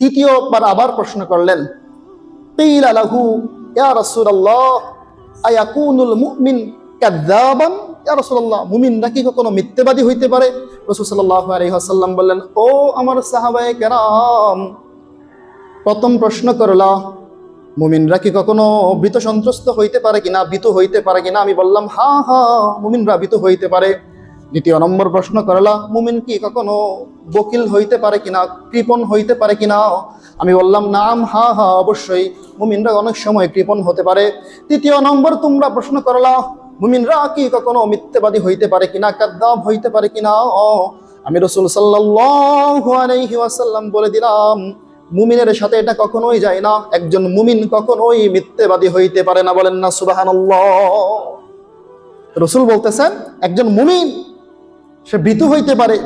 তৃতীয়বার আবার প্রশ্ন করলেন, কিলা লাহু ইয়া রাসূলুল্লাহ আয়াকুনুল মুমিন কাযাবান, ইয়া রাসূলুল্লাহ, মুমিনরা কি কখনো মিথ্যাবাদী হইতে পারে? রাসূল সাল্লাল্লাহু আলাইহি ওয়াসাল্লাম বললেন, ও আমার সাহাবায়ে কেরাম, প্রথম প্রশ্ন করলা মুমিনরা কি কখনো ভীত সন্ত্রস্ত হইতে পারে কিনা, ভীত হইতে পারে কিনা? আমি বললাম হ্যাঁ হ্যাঁ, মুমিনরা ভীত হইতে পারে। দ্বিতীয় নম্বর প্রশ্ন করলা, মুমিন কি কখনো বকিল হইতে পারে কিনা, কৃপণ হইতে পারে কিনা? আমি বললাম নাম, হ্যাঁ হ্যাঁ, অবশ্যই মুমিনরা অনেক সময় কৃপণ হতে পারে। তৃতীয় নম্বর তোমরা প্রশ্ন করলা, মুমিনরা কি কখনো মিথ্যাবাদী হইতে পারে কিনা, কাযযাব হইতে পারে কিনা? আমি রাসূল সাল্লাল্লাহু আলাইহি ওয়াসাল্লাম বলে দিলাম, মুমিনের সাথে এটা কখনোই যায় না। একজন মুমিন কখনোই মিথ্যাবাদী হইতে পারে না। বলেন না সুবহানাল্লাহ। রাসূল বলতেছেন একজন মুমিন সে ভীতু হইতে পারে,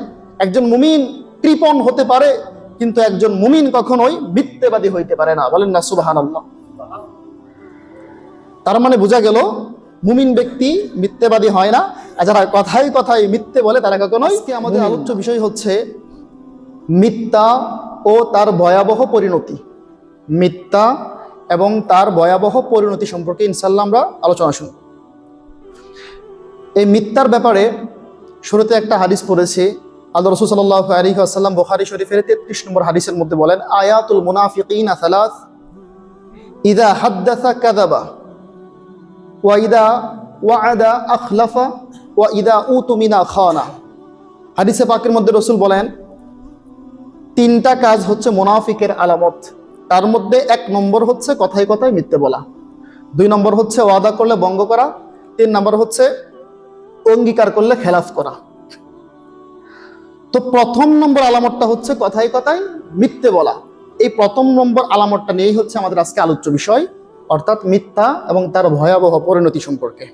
একজন মুমিন কৃপণ হতে পারে, কিন্তু একজন মুমিন কখনোই মিথ্যাবাদী হইতে পারে না। বলেন না সুবহানাল্লাহ। তার মানে বোঝা গেল মুমিন ব্যক্তি মিথ্যাবাদী হয় না, আর যারা কথায় কথায় মিথ্যে বলে তারা কখনোই। আমাদের আলোচ্য বিষয় হচ্ছে মিথ্যা ও তার ভয়াবহ পরিণতি। মিথ্যা এবং তার ভয়াবহ পরিণতি সম্পর্কে ইনশাআল্লাহ আমরা আলোচনা শুনব। এই মিথ্যার ব্যাপারে শুরুতে একটা হাদিস পড়েছে। আল্লাহ রাসূল সাল্লাল্লাহু আলাইহি ওয়াসাল্লাম বুখারী শরীফের 33 নম্বর হাদিসের মধ্যে বলেন, আয়াতুল মুনাফিকিনা সালাস, ইযা হাদ্দাসা কাযাবা, ওয়া ইযা ওয়া'আদা আখলাফা, ওয়া ইযা উতুমিনা খানা। হাদিসে পাকের মধ্যে রাসূল বলেন তিনটা কাজ হচ্ছে মুনাফিকের আলামত। তার মধ্যে 1 নম্বর হচ্ছে কথায় কথায় মিথ্যে বলা, 2 নম্বর হচ্ছে ওয়াদা করলে ভঙ্গ করা, 3 নম্বর হচ্ছে অঙ্গীকার করলে খেলাফ করা। তো প্রথম নম্বর আলামতটা হচ্ছে কথায় কথায় মিথ্যে বলা। এই প্রথম নম্বর আলামতটা নিয়েই হচ্ছে আমাদের আজকে আলোচ্য বিষয়, অর্থাৎ মিথ্যা এবং তার ভয়াবহ পরিণতি সম্পর্কে।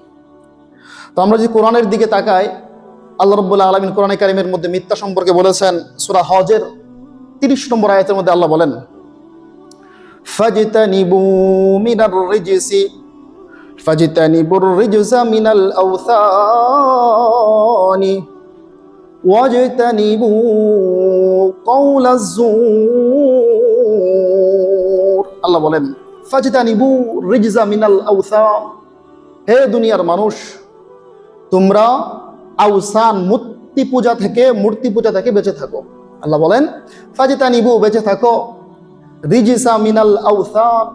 তো আমরা যে কোরআনের দিকে তাকাই, আল্লাহ রাব্বুল আলামিন কোরআনে কারীমের মধ্যে মিথ্যা সম্পর্কে বলেছেন। সূরা হজের 30 নম্বর আয়াতের মধ্যে আল্লাহ বলেন, ফাজতানিবু মিনার রিজসি, ফাজতানিবুর রিজসা মিনাল আওসানি, ওয়াজতানিবু কাওলাজ যুর। আল্লাহ বলেন ফাজতানিবু রিজসা মিনাল আওসান, হে দুনিয়ার মানুষ, তোমরা আওসান মূর্তি পূজা থেকে বেঁচে থাকো। আল্লাহ বলেন ফাজতানিবু, বেঁচে থাকো, রিজসা মিনাল আওসান,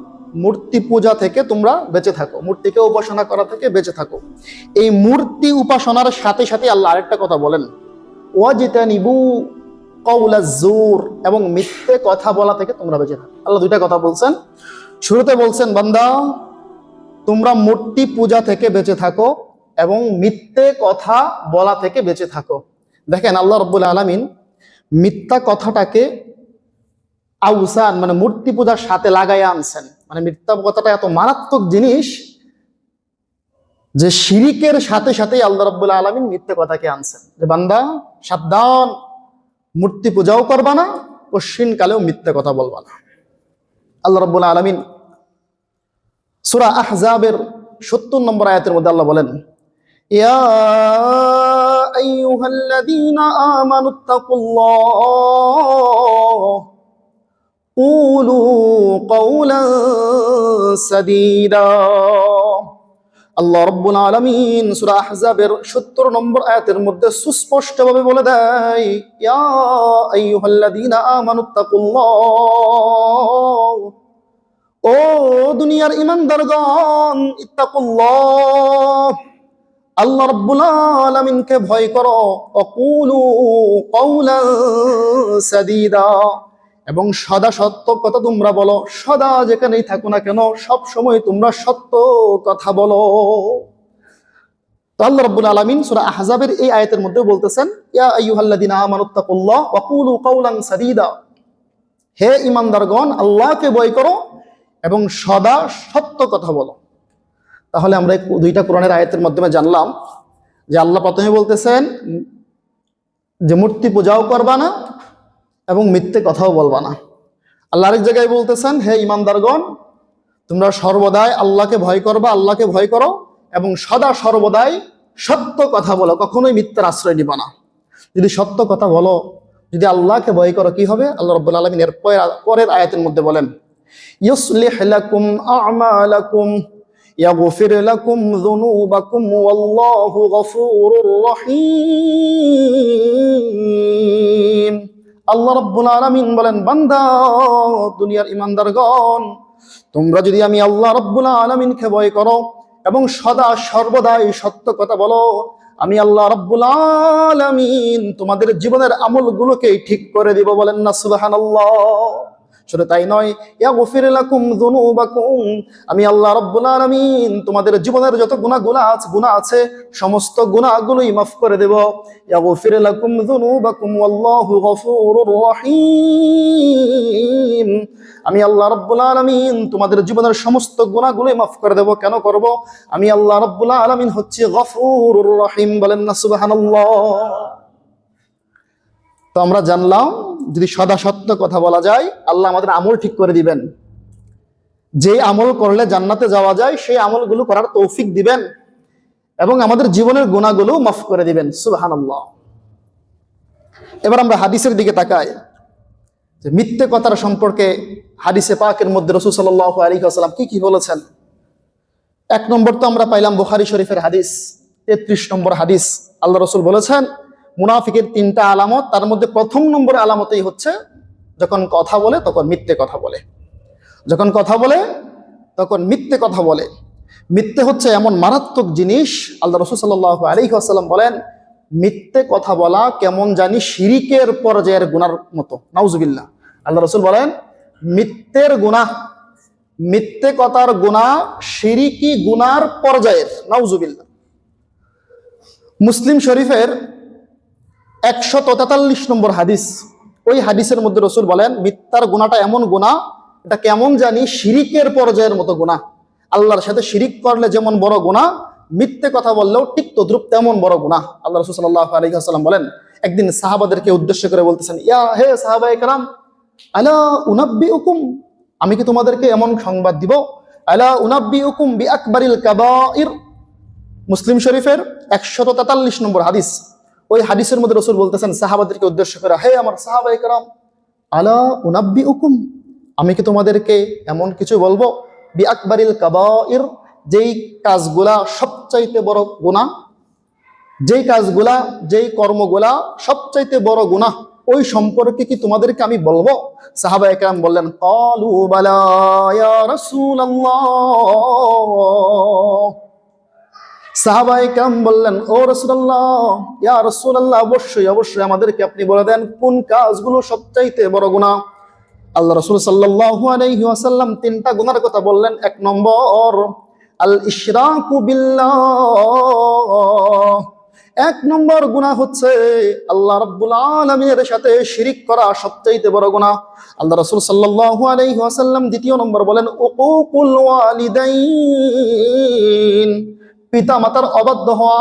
মূর্তি পূজা থেকে তোমরা বেঁচে থাকো, মূর্তিকে উপাসনা করা থেকে বেঁচে থাকো। এই মূর্তি উপাসনার সাথে সাথে আল্লাহ আরেকটা কথা বলেন, ওয়াজতানিবু কাওলাজ যুর, এবং মিথ্যে কথা বলা থেকে তোমরা বেঁচে থাকো। আল্লাহ দুইটা কথা বলছেন। শুরুতে বলছেন বান্দা তোমরা মূর্তি পূজা থেকে বেঁচে থাকো এবং মিথ্যে কথা বলা থেকে বেঁচে থাকো। দেখেন আল্লাহ রাব্বুল আলামিন মিথ্যা কথাটাকে আওসান মানে মূর্তি পূজার সাথে লাগাইয়া আনছেন। মানে মিথ্যা কথাটা এত মারাত্মক জিনিস যে শিরিকের সাথে সাথেই আল্লাহ রাব্বুল আলামিন মিথ্যে কথাকে আনছেন, যে বান্দা সাবধান, মূর্তি পূজাও করবা না, কশিন কালেও মিথ্যে কথা বলবা না। আল্লাহ রাব্বুল আলামিন সূরা আহজাবের 70 নম্বর আয়াতের মধ্যে আল্লাহ বলেন, ইয়া আইয়ুহাল্লাযীনা আমানুত্তাকুল্লাহ কুলু কাওলান সাদীদা। আল্লাহ রাব্বুল আলামিন সূরা আহজাবের 70 নম্বর আয়াতের মধ্যে সুস্পষ্টভাবে বলে দেয়, ইয়া আইয়ুহাল্লাযীনা আমানুত্তাকুল্লাহ, ও দুনিয়ার ঈমানদারগণ, ইত্তাকুল্লাহ, আল্লাহ রাব্বুল আলামিনকে ভয় করো, ওয়াকুলু কাওলান সাদীদা, এবং সদা সত্য কথা তোমরা বলো। সদা যেখানেই থাকো না কেন, সব সময় তোমরা সত্য কথা বলো। তো আল্লাহ রাব্বুল আলামিন সূরা আহজাবের এই আয়াতের মধ্যে বলতেছেন, ইয়া আইয়ুহাল্লাযীনা আমানুত্তাকুল্লাহ ওয়াকুলু কাওলান সাদীদা, হে ঈমানদারগণ, আল্লাহকে ভয় করো এবং সদা সত্য কথা বলো। তাহলে আমরা দুইটা কোরআনের আয়াতের মাধ্যমে জানলাম যে আল্লাহ প্রথমে বলতেছেন যে মূর্তি পূজাও করবা না এবং মিথ্যে কথাও বলবা না। আল্লাহ আরেক জায়গায় বলতেছেন, হে ঈমানদারগণ, তোমরা সর্বদাই আল্লাহকে ভয় করবা, আল্লাহকে ভয় করো এবং সদা সর্বদাই সত্য কথা বলো, কখনোই মিথ্যার আশ্রয় নিবা না। যদি সত্য কথা বলো, যদি আল্লাহকে ভয় করো কি হবে? আল্লাহ রাব্বুল আলামিন এর পরের আয়াতের মধ্যে বলেন, ইউসলিহ লাকুম আ'মালাকুম ইয়াগফির লাকুম যুনুবাকুম ওয়াল্লাহু গফুরুর রহিম। আল্লাহ রাব্বুল আলামিন বলেন, বান্দা, দুনিয়ার ঈমানদারগণ, তোমরা যদি আমি আল্লাহ রাব্বুল আলামিনকে ভয় করো এবং সদা সর্বদাই সত্য কথা বলো, আমি আল্লাহ রাব্বুল আলামিন তোমাদের জীবনের আমলগুলোকে ঠিক করে দিব। বলেন না সুবহানাল্লাহ। শুধু তাই নয়, ইয়াগফির লাকুম যুনুবাকুম, আমি আল্লাহ রাব্বুল আলামিন তোমাদের জীবনের যত গুনাহ আছে সমস্ত গুনাহগুলোই মাফ করে দেব। ইয়াগফির লাকুম যুনুবাকুম ওয়াল্লাহু গফুরুর রহিম, আমি আল্লাহ রাব্বুল আলামিন তোমাদের জীবনের সমস্ত গুনাহগুলোই মাফ করে দেব। কেন করব? আমি আল্লাহ রাব্বুল আলামিন হচ্ছে গফুরুর রহিম। বলেন না সুবহানাল্লাহ। তো আমরা জানলাম, যদি সদা সত্য কথা বলা যায়, আল্লাহ আমাদের আমল ঠিক করে দিবেন। যে আমল করলে জান্নাতে যাওয়া যায় সেই আমলগুলো করার তৌফিক দিবেন এবং আমাদের জীবনের গুনাহগুলো মাফ করে দিবেন। সুবহানাল্লাহ। এবার আমরা হাদিসের দিকে তাকাই, যে মিথ্যে কথার সম্পর্কে হাদিসে পাকের মধ্যে রাসূল সাল্লাল্লাহু আলাইহি ওয়াসাল্লাম কি বলেছেন। 1 নম্বর তো আমরা পাইলাম বুখারী শরীফের হাদিস, 33 নম্বর হাদিস। আল্লাহ রাসূল বলেছেন, মুনাফিকের 3টা আলামত, তার মধ্যে প্রথম নম্বর আলামতই হচ্ছে যখন কথা বলে তখন মিথ্যে কথা বলে। যখন কথা বলে তখন মিথ্যে কথা বলে। মিথ্যে হচ্ছে এমন মারাত্মক জিনিস, আল্লাহ রাসূল সাল্লাল্লাহু আলাইহি ওয়াসাল্লাম বলেন, মিথ্যে কথা বলা কেমন জানি শিরিকের পর্যায়ের গুনার মতো। নাউজুবিল্লাহ। আল্লাহ রাসূল বলেন, মিথ্যে কথার গুনাহ শিরিকি গুনার পর্যায়ের। নাউজুবিল্লাহ। মুসলিম শরীফের 143 নম্বর হাদিস, ওই হাদিসের মধ্যে রাসূল বলেন, মিথ্যার গুনাহটা এমন গুনাহ, এটা কেমন জানি শিরিকের পর্যায়ের মতো গুনাহ। আল্লাহর সাথে শিরিক করলে যেমন বড় গুনাহ, মিথ্যে কথা বললেও ঠিক তদ্রুপ তেমন বড় গুনাহ। আল্লাহ রাসূল সাল্লাল্লাহু আলাইহি ওয়াসাল্লাম বলেন, একদিন সাহাবাদেরকে উদ্দেশ্য করে বলতেছেন, হে সাহাবায়ে কেরাম, আলা উনাব্বিউকুম, আমি কি তোমাদেরকে এমন সংবাদ দিব, আলা উনাব্বিউকুম বিআকবারিল কাবাইর। মুসলিম শরীফের 143 নম্বর হাদিস, ওই হাদিসের মধ্যে রাসূল বলতেছেন সাহাবাদেরকে উদ্দেশ্য করে, হে আমার সাহাবায়ে কেরাম, আলা উনাব্বিউকুম, আমি কি তোমাদেরকে এমন কিছু বলবো, বিআকবারিল কাবাইর, যেই কাজগুলা সবচাইতে বড় গুনাহ, যেই কর্মগুলা সবচাইতে বড় গুনাহ, ওই সম্পর্কে কি তোমাদেরকে আমি বলবো? সাহাবায়ে কেরাম বললেন, ক্বালু বালা ইয়া রাসূলুল্লাহ। সাহাবায়ে কেরাম বললেন, ও রাসূলুল্লাহ, ইয়া রাসূলুল্লাহ, অবশ্যই আমাদেরকে আপনি বলে দেন কোন কাজগুলো সবচাইতে বড় গুনাহ। আল্লাহ রাসূল সাল্লাল্লাহু আলাইহি ওয়াসাল্লাম 3টা গুনার কথা বললেন। 1 নম্বর, আল ইশরাকু বিল্লাহ। 1 নম্বর গুনাহ হচ্ছে আল্লাহ রাব্বুল আলামিনের সাথে শিরিক করা সবচাইতে বড় গুনাহ। আল্লাহ রাসূল সাল্লাল্লাহু আলাইহি ওয়াসাল্লাম 2 নম্বর বলেন, উকুকুল ওয়ালিদাইন, পিতা মাতার অবাধ্য হওয়া।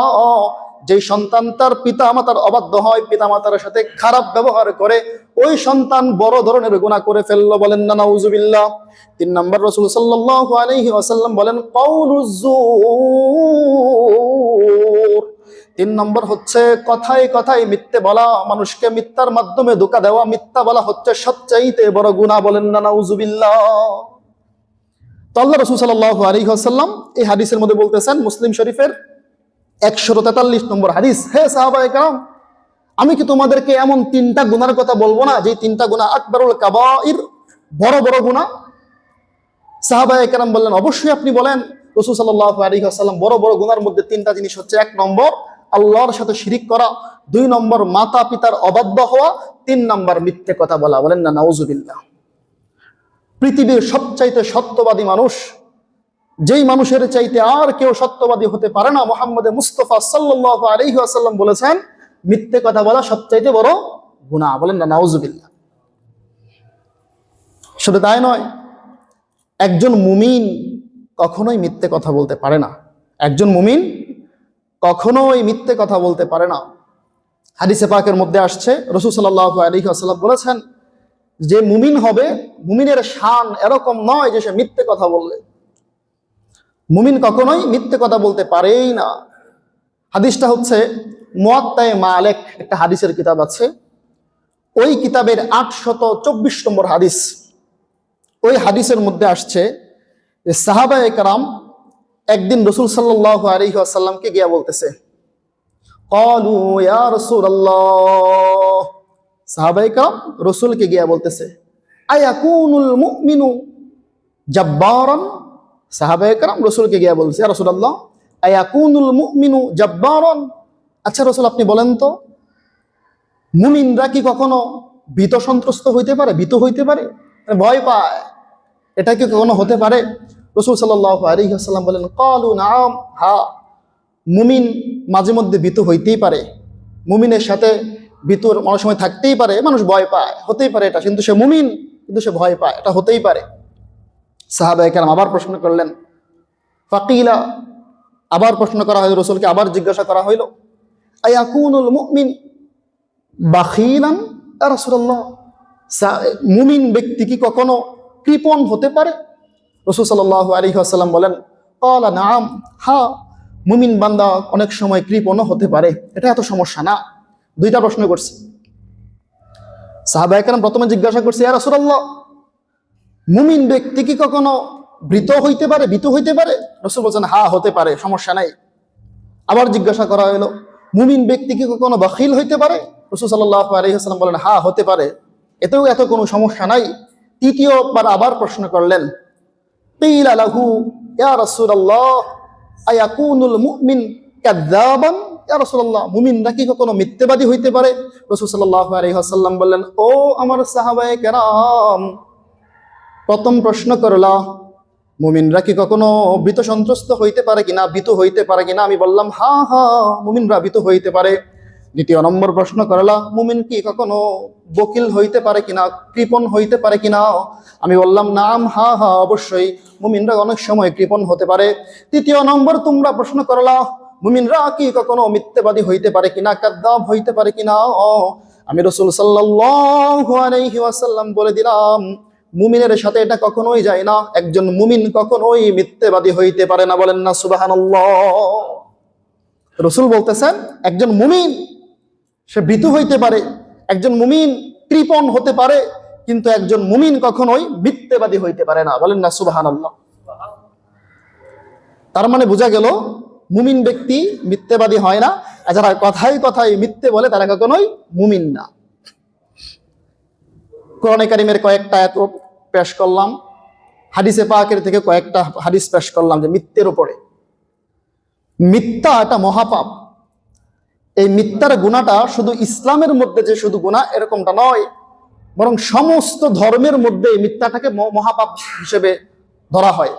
যে সন্তান তার পিতা মাতার অবাধ্য হয়, পিতা মাতার সাথে খারাপ ব্যবহার করে, ওই সন্তান বড় ধরনের গুনাহ করে ফেললো। বলেন না নাউজুবিল্লাহ। 3 নম্বর রাসূল সাল্লাল্লাহু আলাইহি ওয়াসাল্লাম বলেন, কাউলুজ জুর। 3 নম্বর হচ্ছে কথায় মিথ্যে বলা, মানুষকে মিথ্যার মাধ্যমে ধোঁকা দেওয়া। মিথ্যা বলা হচ্ছে সবচাইতে বড় গুনাহ। বলেন না নাউজুবিল্লাহ। তো আল্লাহ রাসূল সাল্লাল্লাহু আলাইহি ওয়াসাল্লাম এই হাদিসের মধ্যে বলতেছেন, মুসলিম শরীফের 143 নম্বর হাদিস, হে সাহাবায়ে কেরাম, আমি কি তোমাদেরকে এমন 3টা গুনার কথা বলবো না, যে 3টা গুনাহ আকবারুল কাবাইর, বড় বড় গুনাহ? সাহাবায়ে কেরাম বললেন, অবশ্যই আপনি বলেন। রাসূল সাল্লাল্লাহু আলাইহি ওয়াসাল্লাম বড় বড় গুনার মধ্যে 3টা জিনিস হচ্ছে, 1 নম্বর আল্লাহর সাথে শিরিক করা, 2 নম্বর মাতা পিতার অবাধ্য হওয়া, 3 নম্বর মিথ্যে কথা বলা। বলেন না নাউজুবিল্লাহ। পৃথিবীর সবচাইতে সত্যবাদী মানুষ, যেই মানুষের চাইতে আর কেউ সত্যবাদী হতে পারে না, মুহাম্মদ মুস্তাফা সাল্লাল্লাহু আলাইহি ওয়াসাল্লাম বলেছেন, মিথ্যে কথা বলা সবচাইতে বড় গুনাহ। বলেন না নাউজুবিল্লাহ। শুধু তাই নয়, একজন মুমিন কখনোই মিথ্যে কথা বলতে পারে না। একজন মুমিন কখনোই মিথ্যে কথা বলতে পারে না। হাদিসে পাকের মধ্যে আসছে, রাসূল সাল্লাল্লাহু আলাইহি ওয়াসাল্লাম বলেছেন, যে মুমিন হবে, মুমিনের শান এরকম নয় যে সে মিথ্যে কথা বলবে। মুমিন কখনোই মিথ্যে কথা বলতে পারেই না। হাদিসটা হচ্ছে মুয়াত্তায়ে মালিক, একটা হাদিসের কিতাব আছে, ওই কিতাবের 824 নম্বর হাদিস। ওই হাদিসের মধ্যে আসছে যে সাহাবায়ে কেরাম একদিন রাসূল সাল্লাল্লাহু আলাইহি ওয়াসাল্লামকে গিয়া বলতেছে, ক্বালু ইয়া রাসূলুল্লাহ, সাহাবায়ে কেরাম রাসূলকে গিয়া বলতেছে, আয়াকুনুল মুমিনু জাব্বারান। সাহাবায়ে কেরাম রাসূলকে গিয়া বলছে, ইয়া রাসূলুল্লাহ, আয়াকুনুল মুমিনু জাব্বারান। আচ্ছা রাসূল, আপনি বলেন তো, মুমিনরা কি কখনো ভীত সন্ত্রস্ত হইতে পারে, ভীত হইতে পারে, ভয় পায়, এটা কি কখনো হতে পারে? রাসূল সাল্লাল্লাহু আলাইহি ওয়াসাল্লাম বলেন, ক্বালু নাম, হ্যাঁ, মুমিন মাঝে মধ্যে ভীত হইতেই পারে, মুমিনের সাথে ভীতুর অনেক সময় থাকতেই পারে, মানুষ ভয় পায়, হতেই পারে এটা, কিন্তু সে মুমিন, কিন্তু সে ভয় পায়, এটা হতেই পারে। সাহাবায়ে কেরাম আবার প্রশ্ন করলেন, ফাকিলা, আবার প্রশ্ন করা হইল, রাসূলকে আবার জিজ্ঞাসা করা হইল, আয়াকুনুল মুমিন বাখিলান ইয়া রাসূলুল্লাহ, মুমিন ব্যক্তি কি কখনো কৃপণ হতে পারে? রাসূল সাল্লাল্লাহু আলাইহি ওয়াসাল্লাম বলেন, ক্বালা নাম, হ্যাঁ, মুমিন বান্দা অনেক সময় কৃপণও হতে পারে, এটা এত সমস্যা না। দুইটা প্রশ্ন করছে। সাহাবায়ে কেরাম প্রথমে জিজ্ঞাসা করছে, ইয়া রাসূলুল্লাহ, মুমিন ব্যক্তি কি কখনো ভীত হইতে পারে, ভীত হইতে পারে? রাসূল বলেন, হ্যাঁ, হতে পারে, সমস্যা নাই। আবার জিজ্ঞাসা করা হলো, মুমিন ব্যক্তি কি কখনো বাখিল হইতে পারে? রাসূল সাল্লাল্লাহু আলাইহি ওয়াসাল্লাম বলেন, হ্যাঁ, হতে পারে, এতেও এত কোনো সমস্যা নাই। তৃতীয়বার আবার প্রশ্ন করলেন, কিলা লাহু ইয়া রাসূলুল্লাহ, আয়াকুনুল মুমিন কাযযাবান ইয়া রাসূলুল্লাহ, মুমিনরা কি কখনো মিথ্যাবাদী হইতে পারে? রাসূল সাল্লাল্লাহু আলাইহি ওয়াসাল্লাম বললেন, ও আমার সাহাবায়ে কেরাম, প্রথম প্রশ্ন করলা, মুমিনরা কি কখনো ভীত সন্ত্রস্ত হইতে পারে কিনা, ভীত হইতে পারে কিনা? আমি বললাম, হ্যাঁ হ্যাঁ, মুমিনরা ভীত হইতে পারে। দ্বিতীয় নম্বর প্রশ্ন করলা, মুমিন কি কখনো বকিল হইতে পারে কিনা, কৃপণ হইতে পারে কিনা? আমি বললাম, নাম, হ্যাঁ হ্যাঁ, অবশ্যই, মুমিনরা অনেক সময় কৃপণ হতে পারে। তৃতীয় নম্বর তোমরা প্রশ্ন করলা, মুমিনরা কি কখনো মিথ্যাবাদী হইতে পারে কিনা, কাযযাব হইতে পারে কিনা? আমি রাসূল সাল্লাল্লাহু আলাইহি ওয়াসাল্লাম বলে দিলাম, মুমিনের সাথে এটা কখনোই যায় না, একজন মুমিন কখনোই মিথ্যাবাদী হইতে পারে না। বলেন না সুবহানাল্লাহ। রাসূল বলতেছেন, একজন মুমিন সে ভীতু হইতে পারে, একজন মুমিন কৃপণ হতে পারে, কিন্তু একজন মুমিন কখনোই মিথ্যাবাদী হইতে পারে না। বলেন না সুবহানাল্লাহ। তার মানে বোঝা গেল, মুমিন ব্যক্তি মিথ্যাবাদী হয় না, আর যারা কথায় কথায় মিথ্যে বলে তারা কখনোই মুমিন না। কোরআনে কারীমের কয়েকটা আয়াত পেশ করলাম, হাদিসে পাকের থেকে কয়েকটা হাদিস পেশ করলাম যে মিথ্যের উপরে। মিথ্যা এটা মহাপাপ। এই মিথ্যার গুনাহটা শুধু ইসলামের মধ্যে যে শুধু গুনাহ এরকমটা নয়, বরং সমস্ত ধর্মের মধ্যে এই মিথ্যাটাকে মহাপাপ হিসেবে ধরা হয়।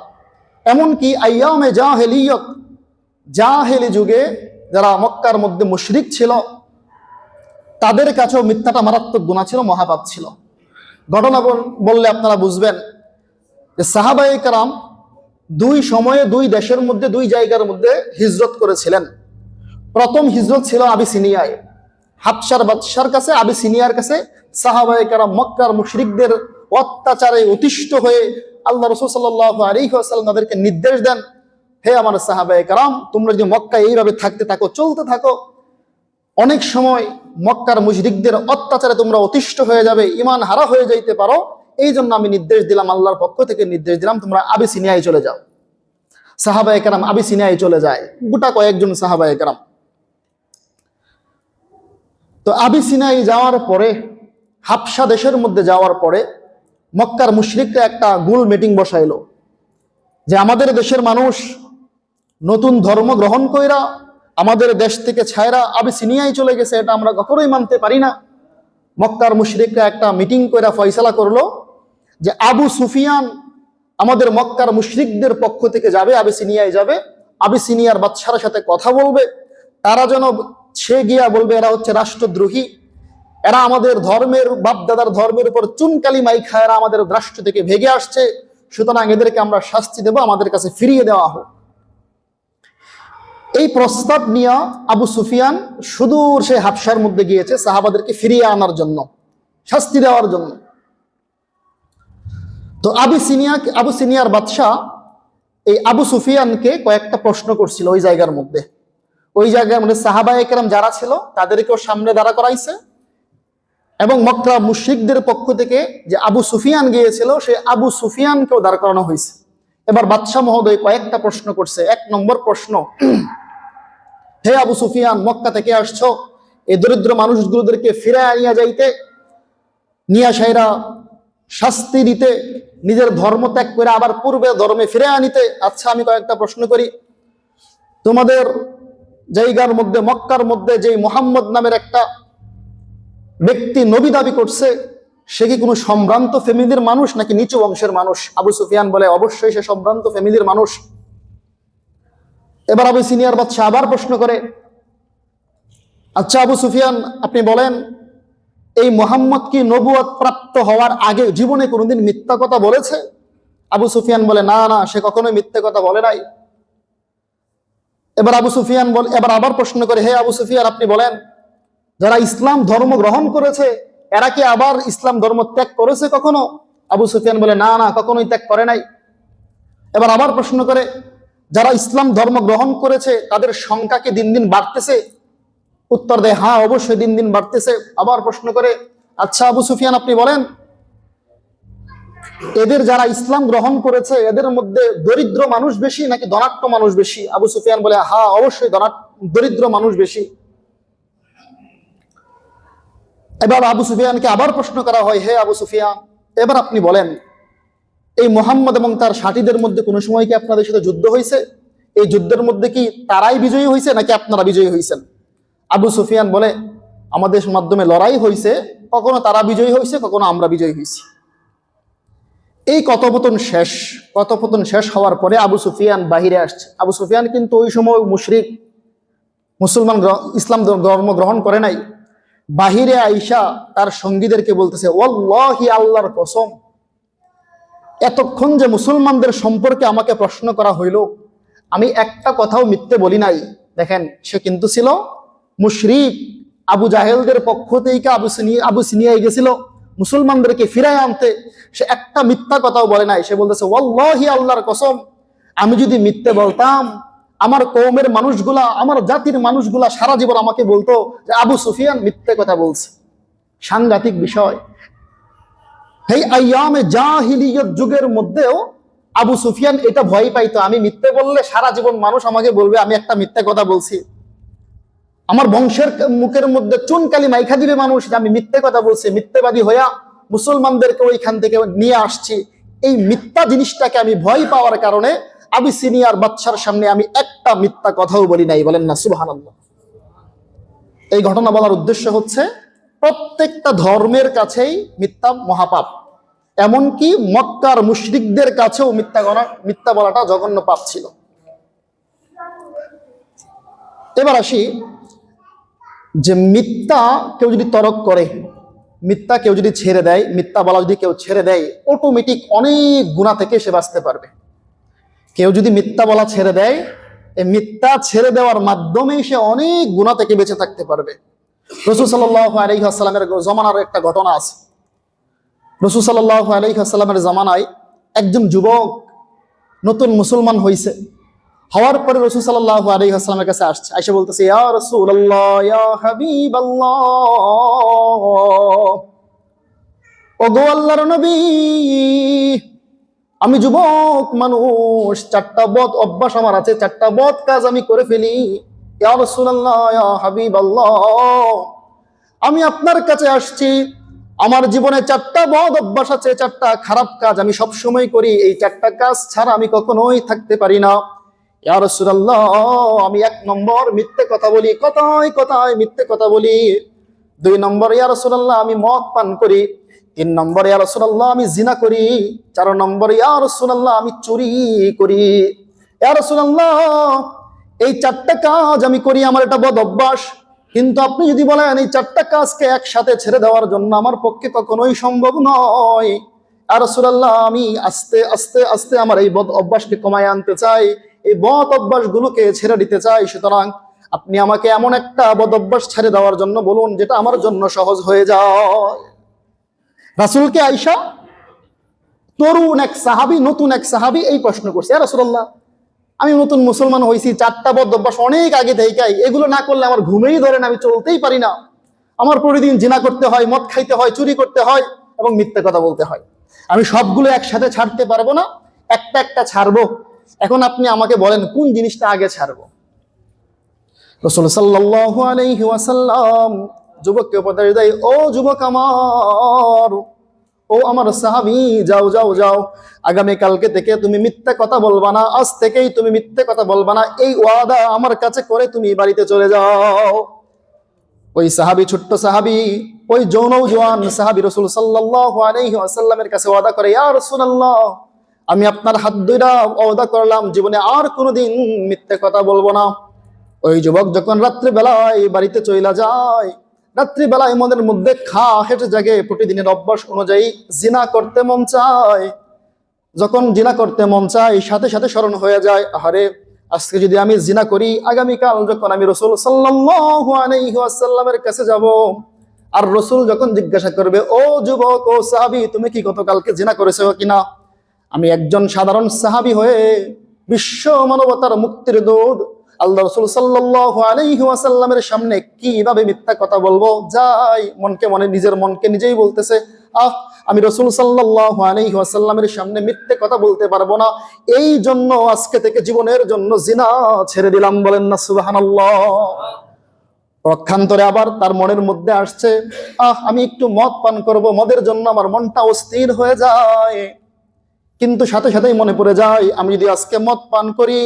এমনকি আইয়ামে জাহেলিয়ত, জাহেলি যুগে যারা মক্কার মধ্যে মুশরিক ছিল, তাদের কাছেও মিথ্যাটা মারাত্মক গুনাহ ছিল, মহাপাপ ছিল। ঘটনা বললে আপনারা বুঝবেন যে সাহাবায়ে কেরাম দুই সময়ে দুই দেশের মধ্যে, দুই জায়গার মধ্যে হিজরত করেছিলেন। প্রথম হিজরত ছিল আবিসিনিয়ায়, হাবশার বাদশার কাছে, আবিসিনিয়ার কাছে। সাহাবায়ে কেরাম মক্কার মুশরিকদের অত্যাচারে অতিষ্ঠ হয়ে আল্লাহ রাসূল সাল্লাল্লাহু আলাইহি ওয়াসাল্লাম তাদেরকে নির্দেশ দেন, হে আমার সাহাবায়ে কেরাম, তোমরা যদি মক্কায় এইভাবে থাকতে থাকো, চলতে থাকো, অনেক সময় মক্কার মুশরিকদের অত্যাচারে তোমরা অতিষ্ঠ হয়ে যাবে, ঈমান হারা হয়ে যাইতে পারো। এই জন্য আমি নির্দেশ দিলাম, আল্লাহর পক্ষ থেকে নির্দেশ দিলাম, তোমরা আবিসিনিয়ায় চলে যাও। সাহাবায়ে কেরাম আবিসিনিয়ায় চলে যায়, গোটা কয়েকজন সাহাবায়ে কেরাম। তো আবিসিনিয়ায় যাওয়ার পরে, হাবশা দেশের মধ্যে যাওয়ার পরে, মক্কার মুশরিকরা একটা গোল মিটিং বসাইলো যে আমাদের দেশের মানুষ নতুন ধর্ম গ্রহণ কইরা আমাদের দেশ থেকে ছায়রা আবিসিনিয়ায় চলে গেছে, এটা আমরা কখনোই মানতে পারি না। মক্কার মুশরিকরা একটা মিটিং কইরা ফয়সালা করলো যে আবু সুফিয়ান আমাদের মক্কার মুশরিকদের পক্ষ থেকে যাবে, আবিসিনিয়ায় যাবে, আবিসিনিয়ার বাদশার সাথে কথা বলবে। তারা যেন সে গিয়া বলবে এরা হচ্ছে রাষ্ট্রদ্রোহী, এরা আমাদের ধর্মের, বাপদাদার ধর্মের উপর চুনকালি মাইখা এরা আমাদের রাষ্ট্র থেকে ভেগে আসছে, সুতরাং এদেরকে আমরা শাস্তি দেব, আমাদের কাছে ফিরিয়ে দেওয়া হোক। এই প্রস্তাব নিয়ে আবু সুফিয়ান সুদূর সে হাবশার মধ্যে গিয়েছে সাহাবাদেরকে ফিরিয়ে আনার জন্য, শাস্তি দেওয়ার জন্য। তো আবিসিনিয়ার বাদশাহ এই আবু সুফিয়ানকে কয়েকটা প্রশ্ন করছিল ওই জায়গার মধ্যে। ওই জায়গার মধ্যে সাহাবায়ে কেরাম যারা ছিল তাদেরকেও সামনে দাঁড়া করাইছে, এবং মক্কা মুশরিকদের পক্ষ থেকে যে আবু সুফিয়ান গিয়েছিল, সেই আবু সুফিয়ানকেও দাঁড় করানো হয়েছে। এবার বাদশাহ মহোদয় কয়েকটা প্রশ্ন করছে। 1 নম্বর প্রশ্ন, হে আবু সুফিয়ান, মক্কা থেকে আসছো, এই দরিদ্র মানুষগুলোদেরকে ফিরায় আনিয়া যাইতে, নিয়া সাইরা শাস্তি দিতে, নিজের ধর্ম ত্যাগ করে আবার পূর্বে ধর্মে ফিরে আনিতে। আচ্ছা, আমি কয়েকটা প্রশ্ন করি। তোমাদের জায়গার মধ্যে, মক্কার মধ্যে, যে মুহাম্মদ নামের একটা ব্যক্তি নবী দাবি করছে, সে কি কোনো সম্ভ্রান্ত ফ্যামিলির মানুষ নাকি নিচু বংশের মানুষ? আবু সুফিয়ান বলে, অবশ্যই সে সম্ভ্রান্ত ফ্যামিলির মানুষ। এবার আবু সিনিয়র বাদশাহ আবার প্রশ্ন করে, আচ্ছা আবু সুফিয়ান, আপনি বলেন, এই মুহাম্মদ কি নবুয়ত প্রাপ্ত হওয়ার আগে জীবনে কোনোদিন মিথ্যা কথা বলেছে? আবু সুফিয়ান বলে, না না, সে কখনোই মিথ্যা কথা বলে নাই। এবার আবার প্রশ্ন করে, হে আবু সুফিয়ান, আপনি বলেন, যারা ইসলাম ধর্ম গ্রহণ করেছে, এরা কি আবার ইসলাম ধর্ম ত্যাগ করেছে কখনো? আবু সুফিয়ান বলে, না না, কখনোই ত্যাগ করে নাই। এবার আবার প্রশ্ন করে, যারা ইসলাম ধর্ম গ্রহণ করেছে, তাদের সংখ্যা কি দিন দিন বাড়তেছে? উত্তর দেয়, হ্যাঁ, অবশ্যই দিন দিন বাড়তেছে। আবার প্রশ্ন করে, আচ্ছা আবু সুফিয়ান, আপনি বলেন, এদের যারা ইসলাম গ্রহণ করেছে, এদের মধ্যে দরিদ্র মানুষ বেশি নাকি ধনাঢ্য মানুষ বেশি? আবু সুফিয়ান বলে, হ্যাঁ, অবশ্যই দরিদ্র মানুষ বেশি। এবার আবু সুফিয়ানকে আবার প্রশ্ন করা হয়, হে আবু সুফিয়ান, এবার আপনি বলেন, এই মুহাম্মদ এবং তার সাথীদের মধ্যে কোনো সময় কি আপনাদের সাথে যুদ্ধ হয়েছে? এই যুদ্ধের মধ্যে কি তারাই বিজয়ী হয়েছে নাকি আপনারা বিজয়ী হয়েছেন? আবু সুফিয়ান বলে, আমাদের মাধ্যমে লড়াই হয়েছে, কখনো তারা বিজয়ী হয়েছে, কখনো আমরা বিজয়ী হয়েছি। এই কথোপকথন শেষ হওয়ার পরে আবু সুফিয়ান বাহিরে আসছে। আবু সুফিয়ান কিন্তু ওই সময় মুশরিক, মুসলমান, ইসলাম ধর্ম গ্রহণ করে নাই। বাহিরে আইসা তার সঙ্গীদেরকে বলতেছে, ওয়াল্লাহি, আল্লাহর কসম, এতক্ষণ যে মুসলমানদের সম্পর্কে আমাকে প্রশ্ন করা হইল, আমি একটা কথাও মিথ্যে বলি নাই। দেখেন, সে কিন্তু ছিল মুশরিক, আবু জাহেলদের পক্ষ থেকে আবু সিনিয়ায় গেছিল মুসলমানদেরকে ফিরায় আনতে। সে একটা মিথ্যা কথাও বলে নাই। সে বলতেছে, ওয়াল্লাহি, আল্লাহর কসম, আমি যদি মিথ্যে বলতাম, আমার কওমের মানুষগুলা, আমার জাতির মানুষগুলা সারা জীবন আমাকে বলতো যে আবু সুফিয়ান মিথ্যে কথা বলছে। সাংঘাতিক বিষয়। এই আইয়ামে জাহিলিয়ত যুগের মধ্যেও আবু সুফিয়ান এটা ভয় পাইতো, আমি মিথ্যে বললে সারা জীবন মানুষ আমাকে বলবে আমি একটা মিথ্যে কথা বলছি। আমার বংশের মুখের মধ্যে চুনকালি মাইখা দিবে মানুষ যে আমি মিথ্যে কথা বলছি, মিথ্যেবাদী হইয়া মুসলমানদেরকে ওইখান থেকে নিয়ে আসছি। এই মিথ্যা জিনিসটাকে আমি ভয় পাওয়ার কারণে আবু সিনিয়ার বাদশার সামনে আমি একটা মিথ্যা কথাও বলি নাই। বলেন না সুবহানাল্লাহ। এই ঘটনা বলার উদ্দেশ্য হচ্ছে, প্রত্যেকটা ধর্মের কাছেই মিথ্যা মহাপাপ, এমনকি মক্কার মুশরিকদের কাছেও মিথ্যা বলাটা জঘন্য পাপ ছিল। এবার আসি, যে মিথ্যা কেউ যদি তরক করে, মিথ্যা কেউ যদি ছেড়ে দেয়, মিথ্যা বলা যদি কেউ ছেড়ে দেয়, অটোমেটিক অনেক গুনাহ থেকে সে বাঁচতে পারবে। কেউ যদি মিথ্যা বলা ছেড়ে দেয়, এই মিথ্যা ছেড়ে দেওয়ার মাধ্যমেই সে অনেক গুনাহ থেকে বেঁচে থাকতে পারবে। রাসূল সাল্লাল্লাহু আলাইহি ওয়াসাল্লামের জামানার একটা ঘটনা আছে। রাসূল সাল্লাল্লাহু আলাইহি ওয়াসাল্লামের জামানায় একজন যুবক নতুন মুসলমান হয়েছে। হওয়ার পরে রাসূল সাল্লাল্লাহু আলাইহি ওয়াসাল্লামের কাছে আসছে, আয়েশা বলতেছে, ইয়া রাসূলুল্লাহ, ইয়া হাবিবাল্লাহ, ওগো আল্লাহর নবী, আমি যুবক মানুষ, 4টা বদ অভ্যাস আমার আছে, 4টা বদ কাজ আমি করে ফেলি। ইয়া রাসূলুল্লাহ, ইয়া হাবিবাল্লাহ, আমি আপনার কাছে আসছি, আমার জীবনে 4টা বদ অভ্যাস আছে, 4টা খারাপ কাজ আমি সব সময় করি, এই 4টা কাজ ছাড়া আমি কখনোই থাকতে পারি না। ইয়া রাসূলুল্লাহ, আমি 1 নম্বর মিথ্যে কথা বলি, কথায় কথায় মিথ্যে কথা বলি। 2 নম্বর, ইয়া রাসূলুল্লাহ, আমি মদ পান করি। 3 নম্বর, ইয়া রাসূলুল্লাহ, আমি জিনা করি। 4 নম্বর, ইয়া রাসূলুল্লাহ, আমি চুরি করি। ইয়া রাসূলুল্লাহ, এই 4টা কাজ আমি করি, আমার এটা বদ অভ্যাস। কিন্তু আপনি যদি বলেন এই 4টা কাজকে একসাথে ছেড়ে দেওয়ার জন্য আমার পক্ষে কখনোই সম্ভব নয়। ইয়া রাসূলুল্লাহ, আমি আস্তে আস্তে আস্তে আমার এই বদ অভ্যাসকে কমায় আনতে চাই, এই বদ অভ্যাসগুলোকে ছেড়ে দিতে চাই। সুতরাং আপনি আমাকে এমন একটা বদ অভ্যাস ছেড়ে দেওয়ার জন্য বলুন যেটা আমার জন্য সহজ হয়ে যায়। রাসূলকে আয়েশা, তরুণ এক সাহাবী, নতুন এক সাহাবী, এই প্রশ্ন করছে, ইয়া রাসূলুল্লাহ, আমি নতুন মুসলমান হয়েছি, 4টা বদ অভ্যাস অনেক আগে থেকেই, এগুলো না করলে আমার ঘুমেই ধরে না, আমি চলতেই পারি না। আমার প্রতিদিন জিনা করতে হয়, মদ খাইতে হয়, চুরি করতে হয় এবং মিথ্যে কথা বলতে হয়। আমি সবগুলো একসাথে ছাড়তে পারবো না, একটা একটা ছাড়বো। এখন আপনি আমাকে বলেন কোন জিনিসটা আগে ছাড়বো? রাসূল সাল্লাল্লাহু আলাইহি ওয়াসাল্লাম যুবককে উপদেশ দেয়, ও যুবক আমার, ও আমার সাহাবী, যাও যাও যাও, আগামী কালকে থেকে তুমি মিথ্যা কথা বলবা না, আজ থেকেই তুমি মিথ্যে কথা বলবা না, এই ওয়াদা আমার কাছে করে তুমি বাড়িতে চলে যাও। ওই সাহাবী, ছোট্ট সাহাবী, ওই জওয়ান সাহাবী রাসূল সাল্লাল্লাহু আলাইহি ওয়াসাল্লামের কাছে ওয়াদা করে, ইয়া রাসূলুল্লাহ, আমি আপনার হাত ধরে ওয়াদা করলাম জীবনে আর কোনোদিন মিথ্যে কথা বলবো না। ওই যুবক যখন রাত্রি বেলায় বাড়িতে চলে যায়, রাত্রি বেলায় মনের মধ্যে হেঁটে জাগে, প্রতিদিনের অভ্যাস অনুযায়ী জিনা করতে মন চায়। যখন জিনা করতে মন চায়, সাথে সাথে স্মরণ হয়ে যায়, আহারে আজকে যদি আমি জিনা করি, আগামীকাল যখন আমি রাসূল সাল্লাল্লাহু আলাইহি ওয়াসাল্লামের কাছে যাব, আর রাসূল যখন জিজ্ঞাসা করবে, ও যুবক, ও সাহাবী, তুমি কি গতকালকে জিনা করেছো কিনা? আমি একজন সাধারণ সাহাবী হয়ে বিশ্ব মানবতার মুক্তির দূত আল্লাহ রাসূল সাল্লাল্লাহু আলাইহি ওয়াসাল্লামের সামনে কিভাবে মিথ্যা কথা বলবো? যাই মনকে মনে, নিজের মনকে নিজেই বলতেছে, আমি রাসূল সাল্লাল্লাহু আলাইহি ওয়াসাল্লামের সামনে মিথ্যে কথা বলতে পারবো না, এই জন্য আজকে থেকে জীবনের জন্য জিনা ছেড়ে দিলাম। বলেন না সুবহানাল্লাহ। পক্ষান্তরে আবার তার মনের মধ্যে আসছে, আমি একটু মদ পান করব, মদের জন্য আমার মনটা অস্থির হয়ে যায়। কিন্তু সাথে সাথেই মনে পড়ে যায়, আমি যদি আজকে মদ পান করি,